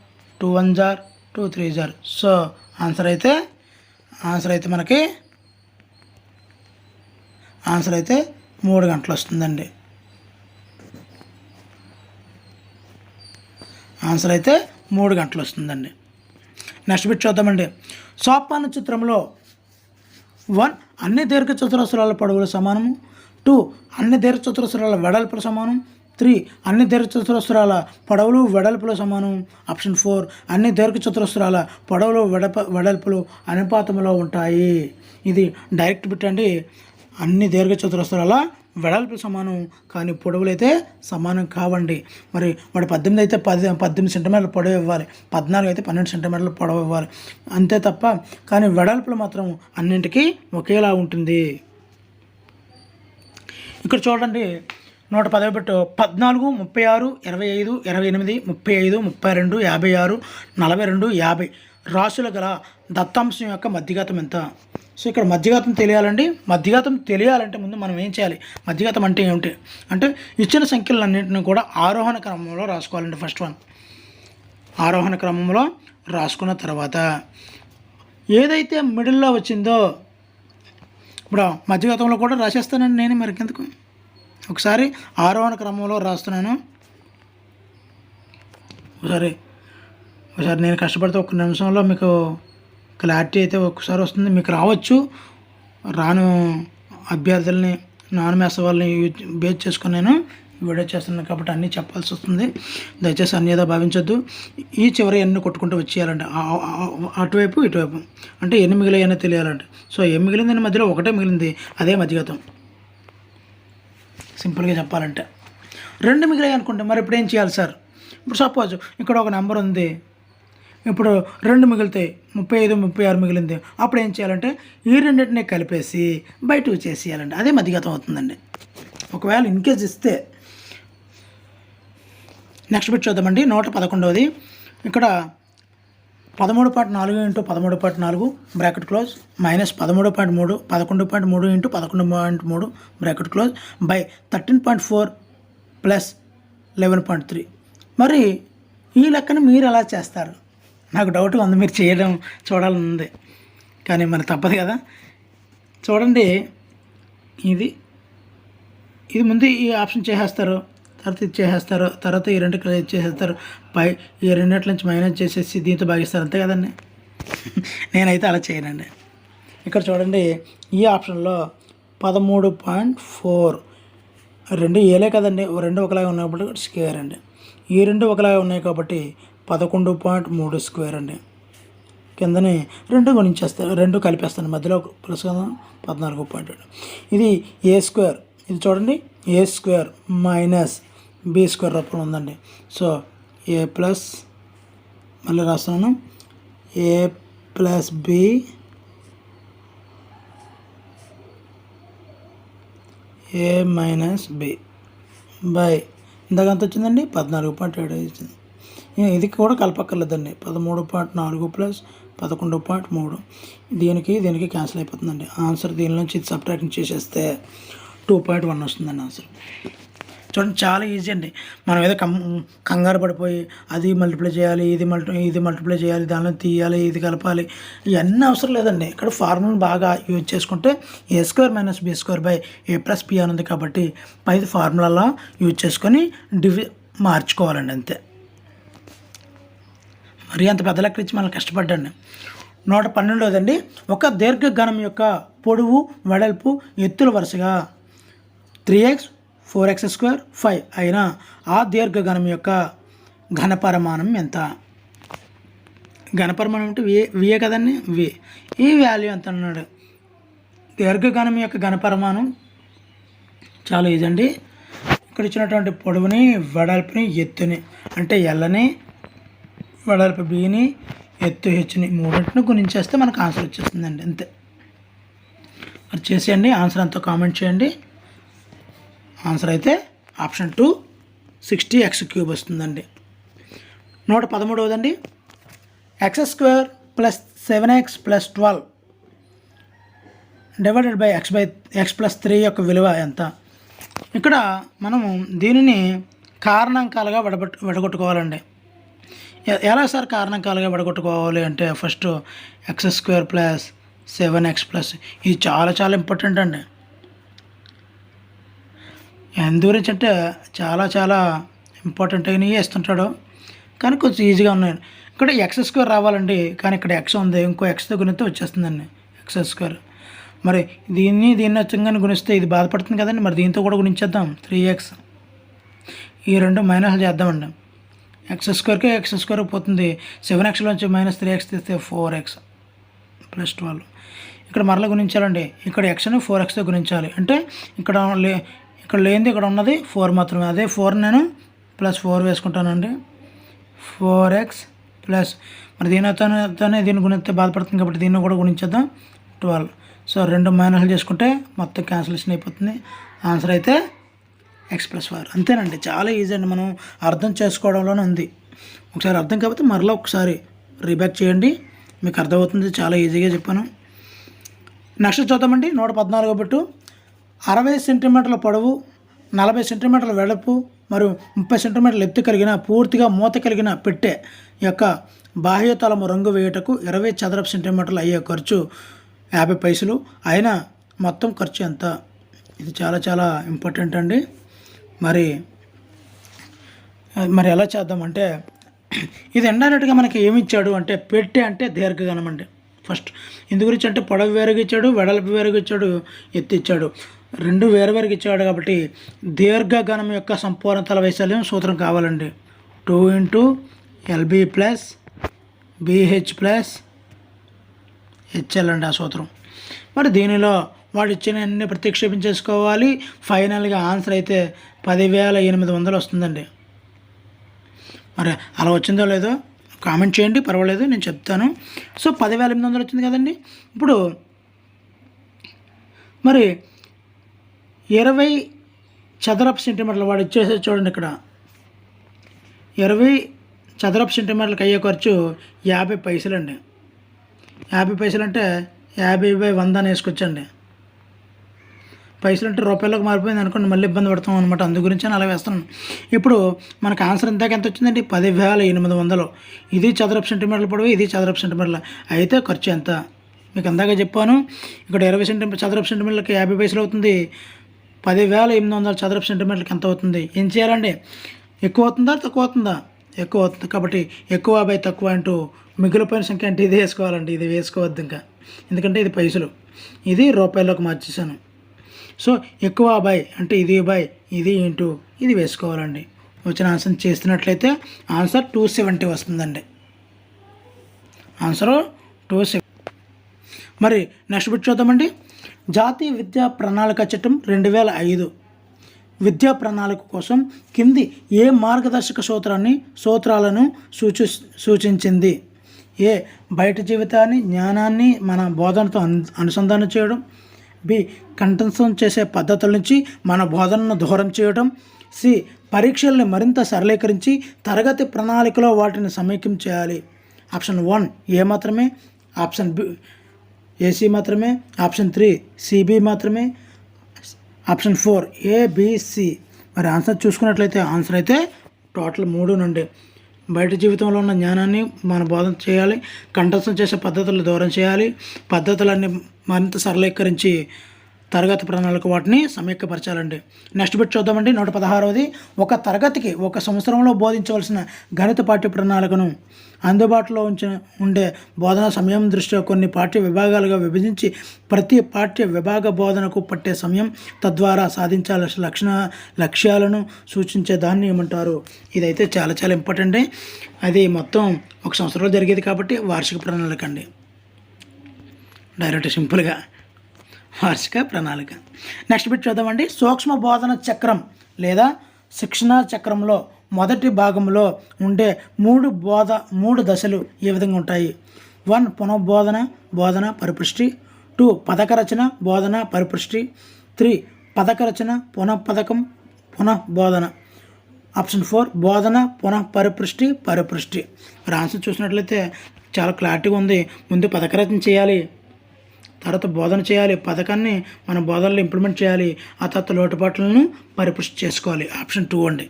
2 1 జార్, 2 3 జార్. సో ఆన్సర్ అయితే మనకి 3 గంటలు వస్తుందండి. ఆన్సర్ అయితే 3 గంటలు వస్తుందండి. నెక్స్ట్ బిట్ చూద్దామండి. సోపాన చిత్రంలో 1 అన్ని దీర్ఘచతురస్రాల పొడవులు సమానము, 2 అన్ని దీర్ఘచతురస్రాల వెడల్పుల సమానం, 3 అన్ని దీర్ఘచతురస్రాల పొడవులు వెడల్పుల సమానం, ఆప్షన్ 4 అన్ని దీర్ఘచతురస్రాల పొడవులు వెడల్పులు అనుపాతంలో ఉంటాయి. ఇది డైరెక్ట్ బిట్ అండి. అన్ని దీర్ఘచతురస్రాల వెడల్పు సమానం, కానీ పొడవులు అయితే సమానం కావండి. మరి వాడు 18 అయితే 18 సెంటీమీటర్ల పొడవు ఇవ్వాలి, 14 అయితే 12 సెంటీమీటర్ల పొడవు ఇవ్వాలి, అంతే తప్ప కానీ వెడల్పులు మాత్రం అన్నింటికీ ఒకేలా ఉంటుంది. ఇక్కడ చూడండి 110 బిట్ 14, 36, 25, 28, 35, 32, 56, 42, 50 రాశుల గల దత్తాంశం యొక్క మధ్యఘాతం ఎంత? సో ఇక్కడ మధ్యఘాతం తెలియాలండి. మధ్యఘాతం తెలియాలంటే ముందు మనం ఏం చేయాలి? మధ్యఘాతం అంటే ఏమిటి అంటే ఇచ్చిన సంఖ్యలన్నింటినీ కూడా ఆరోహణ క్రమంలో రాసుకోవాలండి. ఫస్ట్ వన్ ఆరోహణ క్రమంలో రాసుకున్న తర్వాత ఏదైతే మిడిల్లో వచ్చిందో ఇప్పుడు మధ్యఘాతంలో కూడా రాసేస్తానండి నేను, మరికెందుకు. ఒకసారి ఆరోహణ క్రమంలో రాస్తున్నాను. ఒకసారి నేను కష్టపడితే 1 నిమిషంలో మీకు క్లారిటీ అయితే ఒకసారి వస్తుంది. మీకు రావచ్చు, రాను అభ్యర్థుల్ని నాన్ మ్యాథ్స్ వాళ్ళని బేస్ చేసుకుని నేను వీడియో చేస్తున్నాను కాబట్టి అన్నీ చెప్పాల్సి వస్తుంది. దయచేసి అన్యదా భావించొద్దు. ఈ చివరి ఎన్ని కొట్టుకుంటూ వచ్చేయాలంటే అటువైపు ఇటువైపు అంటే ఎన్ని మిగిలిన తెలియాలంటే. సో ఏం మిగిలిందని మధ్యలో ఒకటే మిగిలింది, అదే మధ్యగతం. సింపుల్గా చెప్పాలంటే 2 మిగిలాయి అనుకుంటే మరి ఇప్పుడు ఏం చేయాలి సార్? ఇప్పుడు సపోజ్ ఇక్కడ ఒక నెంబర్ ఉంది, ఇప్పుడు 2 మిగులుతాయి, 35, 36 మిగిలింది. అప్పుడు ఏం చేయాలంటే ఈ రెండింటిని కలిపేసి బై 2 చేసేయాలండి, అదే మధ్యగతం అవుతుందండి. ఒకవేళ ఇన్కేస్ ఇస్తే నెక్స్ట్ బిట్ చూద్దామండి. 111ది ఇక్కడ 13.4 into 13.4 bracket close minus 13.3 11.3 into 11.3 bracket close by 13.4 plus 11.3. మరి ఈ లెక్కను మీరు ఎలా చేస్తారు? నాకు డౌట్గా ఉంది, మీరు చూడాలని ఉంది కానీ మరి తప్పదు కదా. చూడండి, ఇది ముందు ఈ ఆప్షన్ చేసేస్తారు, తర్వాత ఇది చేసేస్తారు, తర్వాత ఈ రెండు చేసేస్తారు, పై ఈ రెండింటి నుంచి మైనస్ చేసేసి దీంతో భాగిస్తారు, అంతే కదండి. నేనైతే అలా చేయనండి. ఇక్కడ చూడండి, ఈ ఆప్షన్లో 13.4 రెండు ఏలే కదండి, రెండు ఒకలాగా ఉన్నాయి కాబట్టి స్క్వేర్ అండి. ఈ రెండు ఒకలాగా ఉన్నాయి కాబట్టి 11.3 స్క్వేర్ అండి. కిందని రెండు గుణించేస్తాను, రెండు కలిపేస్తాను, మధ్యలో ప్లస్ కదా 14.2. ఇది ఏ స్క్వేర్, ఇది చూడండి A square minus B square రూపంలో ఉందండి. సో ఏ ప్లస్, మళ్ళీ రాస్తున్నాను, A plus B A minus B by ఇందాక ఎంత వచ్చిందండి 14.7 వచ్చింది. ఇది కూడా కలపక్కర్లేదండి. 13.4 ప్లస్ 11.3 దీనికి క్యాన్సిల్ అయిపోతుందండి. ఆన్సర్ దీని నుంచి ఇది సబ్ట్రాక్టింగ్ చేసేస్తే 2.1 వస్తుందండి ఆన్సర్. చూడండి చాలా ఈజీ అండి. మనం ఏదో కంగారు పడిపోయి అది మల్టిప్లై చేయాలి, ఇది మల్టిప్లై చేయాలి, దానిలో తీయాలి, ఇది కలపాలి, ఇవన్నీ అవసరం లేదండి. ఇక్కడ ఫార్ములాని బాగా యూజ్ చేసుకుంటే A square minus B square by A plus B అని ఉంది కాబట్టి పైది ఫార్ములాలో యూజ్ చేసుకొని మార్చుకోవాలండి అంతే. మరి అంత పెద్ద లెక్క ఇచ్చి మళ్ళీ కష్టపడ్డండి. 112దండి, ఒక దీర్ఘఘనం యొక్క పొడవు వెడల్పు ఎత్తుల వరుసగా 3x 4x² 5 అయినా ఆ దీర్ఘఘనం యొక్క ఘనపరిమాణం ఎంత? ఘనపరిమాణం అంటే విఏ కదండి, వి. ఈ వాల్యూ ఎంత అన్నాడు. దీర్ఘఘనం యొక్క ఘనపరిమాణం చాలా ఈజీ అండి. ఇక్కడ ఇచ్చినటువంటి పొడవుని, వెడల్పుని, ఎత్తుని అంటే ఎల్ని, వెడల్పు బిని, ఎత్తు హెచ్ని మూడింటిని గుణించేస్తే మనకు ఆన్సర్ వచ్చేస్తుందండి అంతే. మరి చేసేయండి, ఆన్సర్ అంతా కామెంట్ చేయండి. ఆన్సర్ అయితే ఆప్షన్ 2 60x³ వస్తుందండి. 113దండి, x² + 7x + 12 divided by x + 3 యొక్క విలువ ఎంత? ఇక్కడ మనము దీనిని కారణాంకాలుగా విడగొట్టుకోవాలండి. ఎలా సార్ కారణాంకాలుగా విడగొట్టుకోవాలి అంటే ఫస్ట్ x² + 7x+, ఇది చాలా చాలా ఇంపార్టెంట్ అండి. ఎందు గురించి అంటే చాలా చాలా ఇంపార్టెంట్ అయినవి వేస్తుంటాడు, కానీ కొంచెం ఈజీగా ఉన్నాయి. ఇక్కడ x² రావాలండి, కానీ ఇక్కడ x ఉంది, ఇంకో xతో గుణిస్తే వచ్చేస్తుందండి x². మరి దీన్ని వచ్చంగానే గుణిస్తే ఇది బాధపడుతుంది కదండి, మరి దీంతో కూడా గుణించేద్దాం 3x. ఈ రెండు మైనస్లు చేద్దామండి. x²కి x² పోతుంది, 7xలోంచి -3x తీస్తే 4x + 12. ఇక్కడ మరలా గుణించాలండి, ఇక్కడ xని 4xతో గుణించాలి. అంటే ఇక్కడ లేనిది ఇక్కడ ఉన్నది 4 మాత్రమే. అదే 4 నేను +4 వేసుకుంటానండి. 4x ప్లస్, మరి దీనితోనే దీన్ని గుణిస్తే బాధపడుతుంది కాబట్టి దీన్ని కూడా గుణించేద్దాం 12. సో రెండు మైనస్లు చేసుకుంటే మొత్తం క్యాన్సిలేషన్ అయిపోతుంది. ఆన్సర్ అయితే x + 4. అంతేనండి, చాలా ఈజీ అండి, మనం అర్థం చేసుకోవడంలోనే ఉంది. ఒకసారి అర్థం కాకపోతే మరలా ఒకసారి రీబ్యాక్ చేయండి, మీకు అర్థమవుతుంది. చాలా ఈజీగా చెప్పాను. నెక్స్ట్ చూద్దామండి. 114 బిట్టు, 60 సెంటీమీటర్ల పొడవు, 40 సెంటీమీటర్ల వెడల్పు మరియు 30 సెంటీమీటర్ల ఎత్తు కలిగిన పూర్తిగా మూత కలిగిన పెట్టె యొక్క బాహ్య తలము రంగు వేయుటకు 20 చదరపు సెంటీమీటర్లు అయ్యే ఖర్చు 50 పైసలు. అయినా మొత్తం ఖర్చు ఎంత? ఇది చాలా చాలా ఇంపార్టెంట్ అండి. మరి ఎలా చేద్దామంటే ఇది ఇండైరెక్ట్గా మనకి ఏమి ఇచ్చాడు అంటే పెట్టె అంటే దీర్ఘఘనం అండి. ఫస్ట్ ఇందు గురించి అంటే పొడవు వేరుగా ఇచ్చాడు, వెడల్పు వేరుగా ఇచ్చాడు, ఎత్తు ఇచ్చాడు, రెండు వేరువేరుగా ఇచ్చాడు. కాబట్టి దీర్ఘఘనం యొక్క సంపూర్ణ తల వైశాల్యం సూత్రం కావాలండి. 2 × LB + BH + HL అండి ఆ సూత్రం. మరి దీనిలో వాడు ఇచ్చిన అన్ని ప్రతిక్షేపించేసుకోవాలి. ఫైనల్గా ఆన్సర్ అయితే 10,800 వస్తుందండి. మరి అలా వచ్చిందో లేదో కామెంట్ చేయండి, పర్వాలేదు, నేను చెప్తాను. సో 10,800 వచ్చింది కదండి. ఇప్పుడు మరి 20 చదరపు సెంటీమీటర్లు వాడు ఇచ్చేసి చూడండి, ఇక్కడ 20 చదరపు సెంటీమీటర్లకు అయ్యే ఖర్చు 50 పైసలు అండి. 50 పైసలు అంటే 50/100 అని వేసుకొచ్చండి. పైసలు అంటే రూపాయలకు మారిపోయింది అనుకోండి, మళ్ళీ ఇబ్బంది పడతాం అనమాట. అందు గురించి అలా వేస్తున్నాను. ఇప్పుడు మనకు ఆన్సర్ ఇంతకు ఎంత వచ్చిందండి? 10,800. ఇది చదరపు సెంటీమీటర్ల పొడవు, ఇది చదరపు సెంటీమీటర్ల. అయితే ఖర్చు ఎంత? మీకు అందాక చెప్పాను. ఇక్కడ 20 చదరపు సెంటీమీటర్లకి 50 పైసలు అవుతుంది. 10,800 చదరపు సెంటీమీటర్లకి ఎంత అవుతుంది? ఏం చేయాలండి? ఎక్కువ అవుతుందా తక్కువ అవుతుందా? ఎక్కువ అవుతుంది. కాబట్టి ఎక్కువ బై తక్కువ అంటూ మిగిలిపోయిన సంఖ్య అంటే ఇది వేసుకోవాలండి, ఇది వేసుకోవద్దు ఇంకా, ఎందుకంటే ఇది పైసలు, ఇది రూపాయల్లోకి మార్చేసాను. సో ఎక్కువ బై అంటే ఇది బై ఇది ఇంటూ ఇది వేసుకోవాలండి. వచ్చిన ఆన్సర్ చేస్తున్నట్లయితే ఆన్సర్ 270 వస్తుందండి. ఆన్సరు 270. మరి నెక్స్ట్ బిట్ చూద్దామండి. జాతీయ విద్యా ప్రణాళిక చట్టం 2005 విద్యా ప్రణాళిక కోసం కింది ఏ మార్గదర్శక సూత్రాలను సూచించింది? ఏ బయట జీవితాన్ని జ్ఞానాన్ని మన బోధనతో అనుసంధానం చేయడం. బి కంఠస్థం చేసే పద్ధతుల నుంచి మన బోధనను దూరం చేయడం. సి పరీక్షల్ని మరింత సరళీకరించి తరగతి ప్రణాళికలో వాటిని సమైక్యం చేయాలి. ఆప్షన్ 1 ఏ మాత్రమే, ఆప్షన్ బి ఏసీ మాత్రమే, ఆప్షన్ 3 సిబి మాత్రమే, ఆప్షన్ 4 ఏబిసి. మరి ఆన్సర్ చూసుకున్నట్లయితే ఆన్సర్ అయితే టోటల్ 3 నుండి బయట జీవితంలో ఉన్న జ్ఞానాన్ని మన బోధన చేయాలి, కంఠస్థం చేసే పద్ధతులు దూరం చేయాలి, పద్ధతులన్నీ మరింత సరళీకరించి తరగతి ప్రణాళిక వాటిని సమీకపరచాలండి. నెక్స్ట్ బిట్ చూద్దామండి. 116వది. ఒక తరగతికి ఒక సంవత్సరంలో బోధించవలసిన గణిత పాఠ్య ప్రణాళికను అందుబాటులో ఉండే బోధన సమయం దృష్ట్యా కొన్ని పాఠ్య విభాగాలుగా విభజించి ప్రతి పాఠ్య విభాగ బోధనకు పట్టే సమయం తద్వారా సాధించాల్సిన లక్ష్యాలను సూచించే దాన్ని ఏమంటారు? ఇదైతే చాలా చాలా ఇంపార్టెంట్. అది మొత్తం ఒక సంవత్సరంలో జరిగేది కాబట్టి వార్షిక ప్రణాళిక అండి. డైరెక్ట్ సింపుల్గా వార్షిక ప్రణాళిక. నెక్స్ట్ బిట్ చూద్దామండి. సూక్ష్మ బోధన చక్రం లేదా శిక్షణా చక్రంలో మొదటి భాగంలో ఉండే మూడు దశలు ఏ విధంగా ఉంటాయి? 1 పునఃబోధన బోధన పరిపుష్టి. 2 పథక రచన బోధన పరిపుష్టి. 3 పథక రచన పునఃబోధన. ఆప్షన్ 4 బోధన పరిపుష్టి. మరి ఆన్సర్ చూసినట్లయితే చాలా క్లారిటీగా ఉంది. ముందు పథక రచన చేయాలి, తర్వాత బోధన చేయాలి, పథకాన్ని మన బోధనలో ఇంప్లిమెంట్ చేయాలి, ఆ తర్వాత లోటుపాట్లను పరిపుష్టి చేసుకోవాలి. ఆప్షన్ 2 అండి.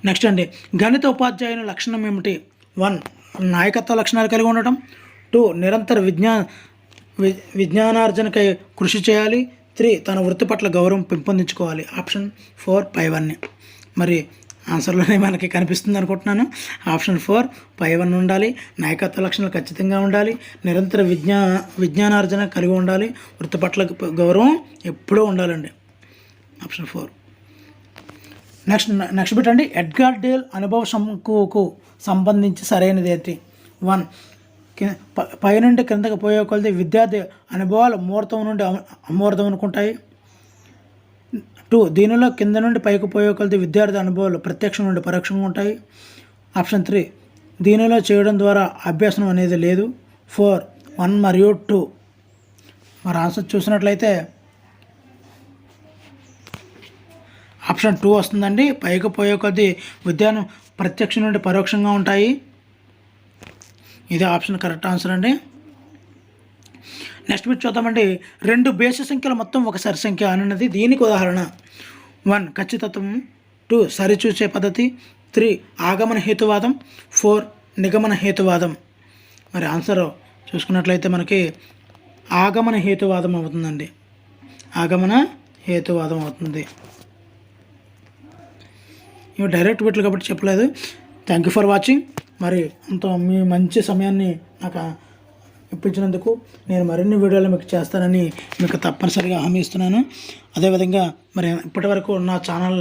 నెక్స్ట్ అండి, గణిత ఉపాధ్యాయుని లక్షణం ఏమిటి? 1 నాయకత్వ లక్షణాలు కలిగి ఉండటం. 2 నిరంతర విజ్ఞానార్జనకై కృషి చేయాలి. 3 తన వృత్తి పట్ల గౌరవం పెంపొందించుకోవాలి. ఆప్షన్ 4 పైవన్నీ. మరి ఆన్సర్లోనే మనకి కనిపిస్తుంది అనుకుంటున్నాను. ఆప్షన్ 4 పైవన్నీ ఉండాలి, నాయకత్వ లక్షణాలు ఖచ్చితంగా ఉండాలి, నిరంతర విజ్ఞానార్జన కలిగి ఉండాలి, వృత్తి పట్ల గౌరవం ఎప్పుడూ ఉండాలండి. ఆప్షన్ 4. నెక్స్ట్ బిట్ అండి. ఎడ్గార్ డేల్ అనుభవ సంకుకు సంబంధించి సరైనది ఏంటి? 1 పైనుండి క్రిందకి పోయే కొలది విద్యార్థి అనుభవాలు మూర్తం నుండి అమూర్తం అనుకుంటాయి. 2 దీనిలో కింద నుండి పైకి పోయే కొలది విద్యార్థి అనుభవాలు ప్రత్యక్షం నుండి పరోక్షంగా ఉంటాయి. ఆప్షన్ 3 దీనిలో చేయడం ద్వారా అభ్యాసం అనేది లేదు. 4 1 మరియు 2. మరి ఆన్సర్ చూసినట్లయితే ఆప్షన్ 2 వస్తుందండి. పైకి పోయే కొద్ది విద్యాను ప్రత్యక్షం నుండి పరోక్షంగా ఉంటాయి. ఇది ఆప్షన్ కరెక్ట్ ఆన్సర్ అండి. నెక్స్ట్ బిట్ చూద్దామండి. 2 బేసి సంఖ్యలు మొత్తం ఒక సరి సంఖ్య అన్నది దీనికి ఉదాహరణ. 1 ఖచ్చితత్వం. 2 సరిచూసే పద్ధతి. 3 ఆగమన హేతువాదం. 4 నిగమన హేతువాదం. మరి ఆన్సర్ చూసుకున్నట్లయితే మనకి ఆగమన హేతువాదం అవుతుందండి. ఆగమన హేతువాదం అవుతుంది. ఇవి డైరెక్ట్ బిట్లు కాబట్టి చెప్పలేదు. Thank you for watching. మరి అంత మీ మంచి సమయాన్ని నాకు ఇప్పించినందుకు నేను మరిన్ని వీడియోలు మీకు చేస్తానని మీకు తప్పనిసరిగా హామీ ఇస్తున్నాను. అదేవిధంగా మరి ఇప్పటివరకు నా ఛానల్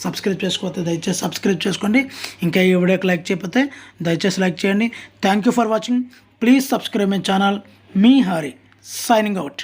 సబ్స్క్రైబ్ చేసుకోకపోతే దయచేసి సబ్స్క్రైబ్ చేసుకోండి. ఇంకా ఈ వీడియోకి లైక్ చేయకపోతే దయచేసి లైక్ చేయండి. Thank you for watching. Please subscribe my channel. Me Hari signing out.